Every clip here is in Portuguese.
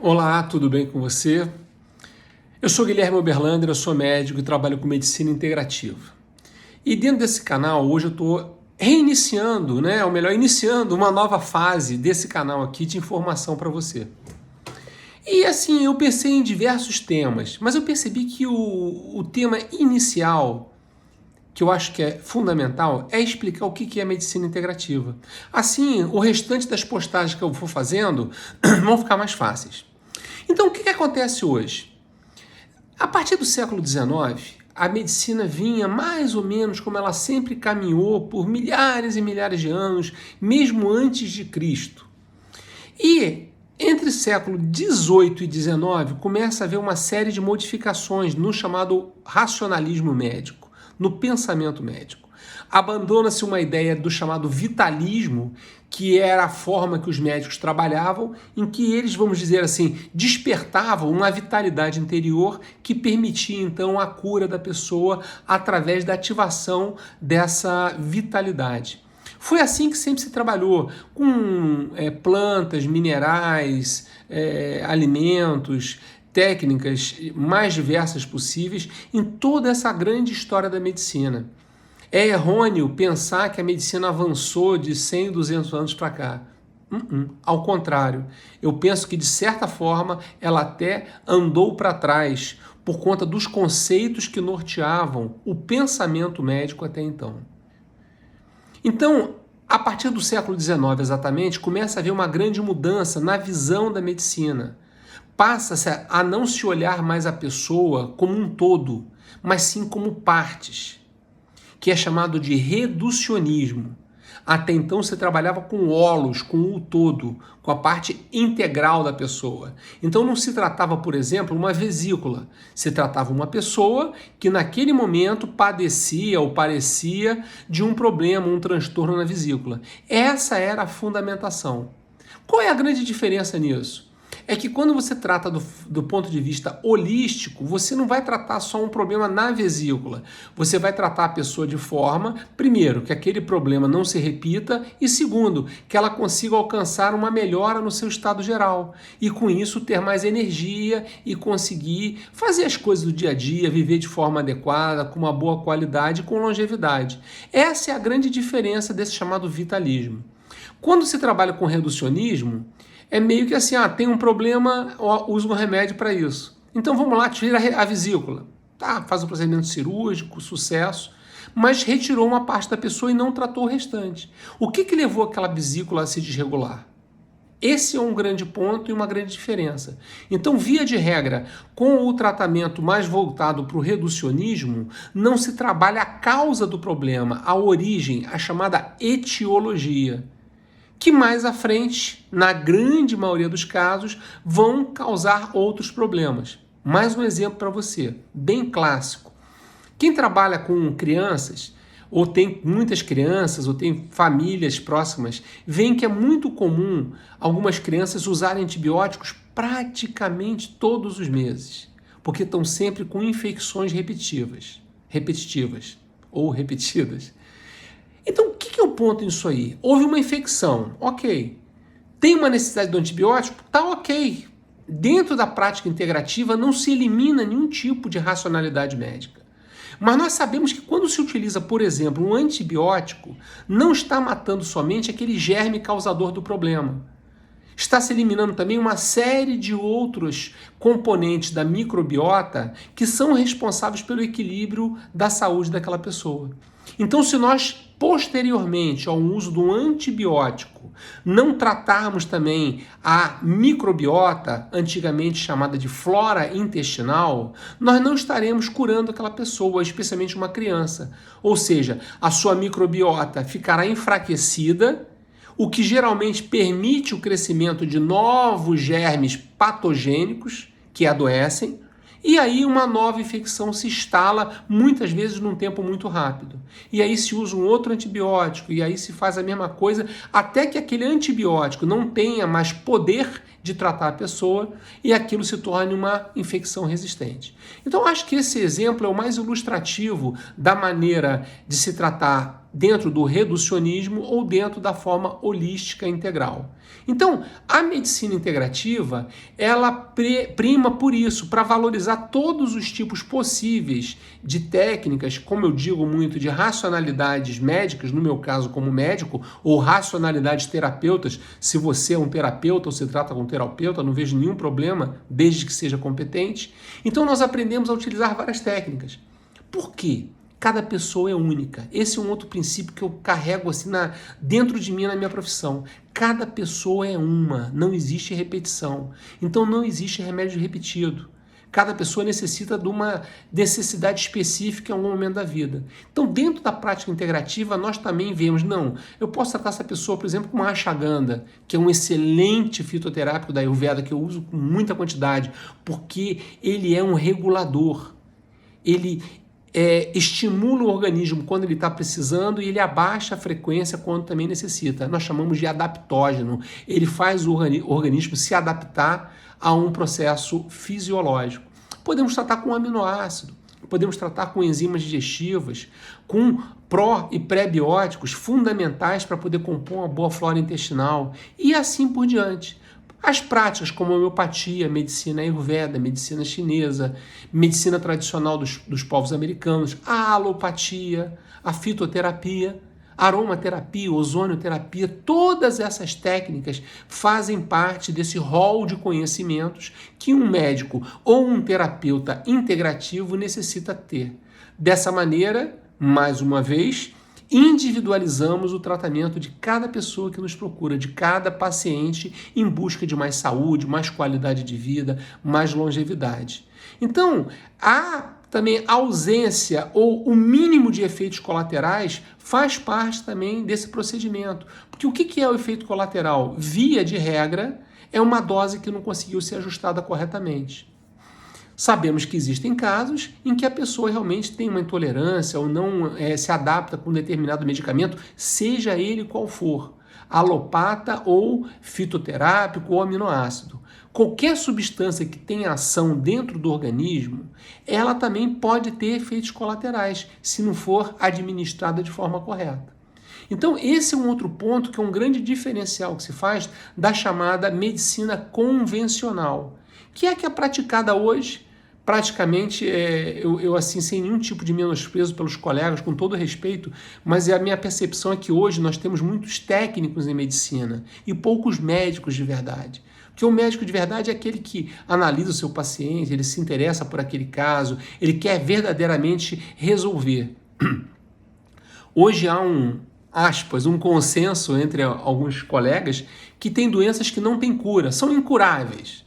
Olá, tudo bem com você? Eu sou Guilherme Oberlander, eu sou médico e trabalho com medicina integrativa. E dentro desse canal, hoje eu estou reiniciando, ou melhor, iniciando uma nova fase desse canal aqui de informação para você. E assim, eu pensei em diversos temas, mas eu percebi que o tema inicial, que eu acho que é fundamental, é explicar o que é medicina integrativa. Assim, o restante das postagens que eu for fazendo vão ficar mais fáceis. Então, o que acontece hoje? A partir do século XIX, a medicina vinha mais ou menos como ela sempre caminhou por milhares e milhares de anos, mesmo antes de Cristo. E entre século XVIII e XIX começa a haver uma série de modificações no chamado racionalismo médico, no pensamento médico. Abandona-se uma ideia do chamado vitalismo, que era a forma que os médicos trabalhavam, em que eles, vamos dizer assim, despertavam uma vitalidade interior que permitia então a cura da pessoa através da ativação dessa vitalidade. Foi assim que sempre se trabalhou, com plantas, minerais, alimentos, técnicas mais diversas possíveis em toda essa grande história da medicina. É errôneo pensar que a medicina avançou de 100, 200 anos para cá. Ao contrário, eu penso que de certa forma ela até andou para trás por conta dos conceitos que norteavam o pensamento médico até então. Então, a partir do século XIX exatamente, começa a haver uma grande mudança na visão da medicina. Passa-se a não se olhar mais a pessoa como um todo, mas sim como partes, que é chamado de reducionismo. Até então se trabalhava com holos, com o todo, com a parte integral da pessoa. Então não se tratava, por exemplo, uma vesícula. Se tratava uma pessoa que naquele momento padecia ou parecia de um problema, um transtorno na vesícula. Essa era a fundamentação. Qual é a grande diferença nisso? É que quando você trata do ponto de vista holístico, você não vai tratar só um problema na vesícula. Você vai tratar a pessoa de forma, primeiro, que aquele problema não se repita e, segundo, que ela consiga alcançar uma melhora no seu estado geral. E com isso ter mais energia e conseguir fazer as coisas do dia a dia, viver de forma adequada, com uma boa qualidade e com longevidade. Essa é a grande diferença desse chamado vitalismo. Quando se trabalha com reducionismo, é meio que assim, tem um problema, usa um remédio para isso. Então vamos lá, tira a vesícula. Tá, faz um procedimento cirúrgico, sucesso, mas retirou uma parte da pessoa e não tratou o restante. O que levou aquela vesícula a se desregular? Esse é um grande ponto e uma grande diferença. Então, via de regra, com o tratamento mais voltado para o reducionismo, não se trabalha a causa do problema, a origem, a chamada etiologia, que mais à frente, na grande maioria dos casos, vão causar outros problemas. Mais um exemplo para você, bem clássico. Quem trabalha com crianças, ou tem muitas crianças, ou tem famílias próximas, vê que é muito comum algumas crianças usarem antibióticos praticamente todos os meses, porque estão sempre com infecções repetitivas ou repetidas. Então, o que é o ponto nisso aí? Houve uma infecção, ok. Tem uma necessidade do antibiótico? Tá ok. Dentro da prática integrativa não se elimina nenhum tipo de racionalidade médica. Mas nós sabemos que quando se utiliza, por exemplo, um antibiótico, não está matando somente aquele germe causador do problema. Está se eliminando também uma série de outros componentes da microbiota que são responsáveis pelo equilíbrio da saúde daquela pessoa. Então, se nós, posteriormente ao uso do antibiótico, não tratarmos também a microbiota, antigamente chamada de flora intestinal, nós não estaremos curando aquela pessoa, especialmente uma criança. Ou seja, a sua microbiota ficará enfraquecida, o que geralmente permite o crescimento de novos germes patogênicos que adoecem, e aí uma nova infecção se instala, muitas vezes num tempo muito rápido. E aí se usa um outro antibiótico, e aí se faz a mesma coisa, até que aquele antibiótico não tenha mais poder de tratar a pessoa e aquilo se torne uma infecção resistente. Então acho que esse exemplo é o mais ilustrativo da maneira de se tratar dentro do reducionismo ou dentro da forma holística integral. Então, a medicina integrativa, ela prima por isso, para valorizar todos os tipos possíveis de técnicas, como eu digo muito, de racionalidades médicas, no meu caso como médico, ou racionalidades terapeutas, se você é um terapeuta ou se trata com um terapeuta, não vejo nenhum problema, desde que seja competente. Então, nós aprendemos a utilizar várias técnicas. Por quê? Cada pessoa é única. Esse é um outro princípio que eu carrego assim dentro de mim na minha profissão. Cada pessoa é uma, não existe repetição. Então não existe remédio repetido. Cada pessoa necessita de uma necessidade específica em algum momento da vida. Então, dentro da prática integrativa, nós também vemos, não, eu posso tratar essa pessoa, por exemplo, com uma ashwagandha, que é um excelente fitoterápico da Ayurveda, que eu uso com muita quantidade, porque ele é um regulador. Ele estimula o organismo quando ele está precisando e ele abaixa a frequência quando também necessita. Nós chamamos de adaptógeno. Ele faz o organismo se adaptar a um processo fisiológico. Podemos tratar com aminoácido, podemos tratar com enzimas digestivas, com pró e pré-bióticos fundamentais para poder compor uma boa flora intestinal e assim por diante. As práticas como a homeopatia, medicina ayurveda, medicina chinesa, medicina tradicional dos povos americanos, a alopatia, a fitoterapia, aromaterapia, ozonioterapia, todas essas técnicas fazem parte desse rol de conhecimentos que um médico ou um terapeuta integrativo necessita ter. Dessa maneira, mais uma vez, individualizamos o tratamento de cada pessoa que nos procura, de cada paciente em busca de mais saúde, mais qualidade de vida, mais longevidade. Então, há também a ausência ou o mínimo de efeitos colaterais faz parte também desse procedimento. Porque o que é o efeito colateral? Via de regra, é uma dose que não conseguiu ser ajustada corretamente. Sabemos que existem casos em que a pessoa realmente tem uma intolerância ou não se adapta com um determinado medicamento, seja ele qual for, alopata ou fitoterápico ou aminoácido. Qualquer substância que tenha ação dentro do organismo, ela também pode ter efeitos colaterais, se não for administrada de forma correta. Então, esse é um outro ponto que é um grande diferencial que se faz da chamada medicina convencional, que é praticada hoje. Praticamente, eu assim, sem nenhum tipo de menosprezo pelos colegas, com todo respeito, mas a minha percepção é que hoje nós temos muitos técnicos em medicina e poucos médicos de verdade. Porque o médico de verdade é aquele que analisa o seu paciente, ele se interessa por aquele caso, ele quer verdadeiramente resolver. Hoje há um consenso entre alguns colegas que tem doenças que não têm cura, são incuráveis.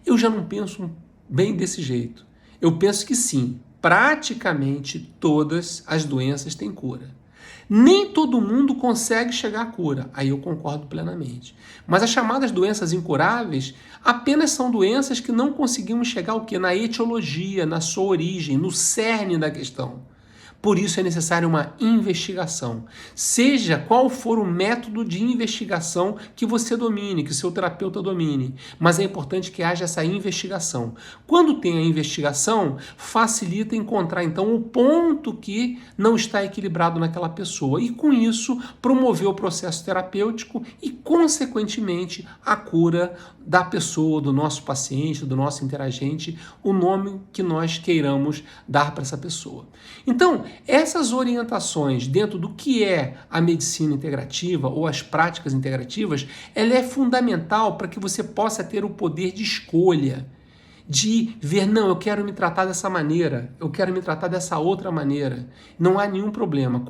Eu já não penso bem desse jeito. Eu penso que sim, praticamente todas as doenças têm cura. Nem todo mundo consegue chegar à cura, aí eu concordo plenamente. Mas as chamadas doenças incuráveis apenas são doenças que não conseguimos chegar ao quê? Na etiologia, na sua origem, no cerne da questão. Por isso é necessária uma investigação. Seja qual for o método de investigação que você domine, que o seu terapeuta domine, mas é importante que haja essa investigação. Quando tem a investigação, facilita encontrar então o ponto que não está equilibrado naquela pessoa e com isso promover o processo terapêutico e consequentemente a cura da pessoa, do nosso paciente, do nosso interagente, o nome que nós queiramos dar para essa pessoa. Então, essas orientações dentro do que é a medicina integrativa ou as práticas integrativas, ela é fundamental para que você possa ter o poder de escolha, de ver, não, eu quero me tratar dessa maneira, eu quero me tratar dessa outra maneira. Não há nenhum problema,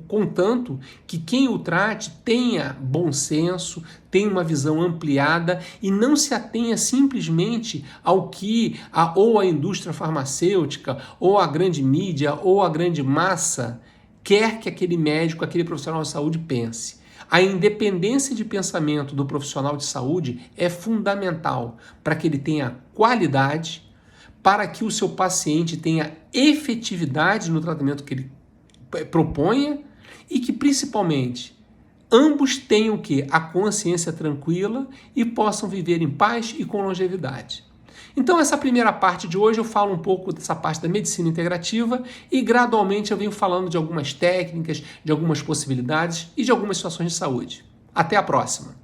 contanto que quem o trate tenha bom senso, tenha uma visão ampliada e não se atenha simplesmente ao que ou a indústria farmacêutica, ou a grande mídia, ou a grande massa quer que aquele médico, aquele profissional de saúde pense. A independência de pensamento do profissional de saúde é fundamental para que ele tenha qualidade, para que o seu paciente tenha efetividade no tratamento que ele proponha e que, principalmente, ambos tenham a consciência tranquila e possam viver em paz e com longevidade. Então essa primeira parte de hoje eu falo um pouco dessa parte da medicina integrativa e gradualmente eu venho falando de algumas técnicas, de algumas possibilidades e de algumas situações de saúde. Até a próxima!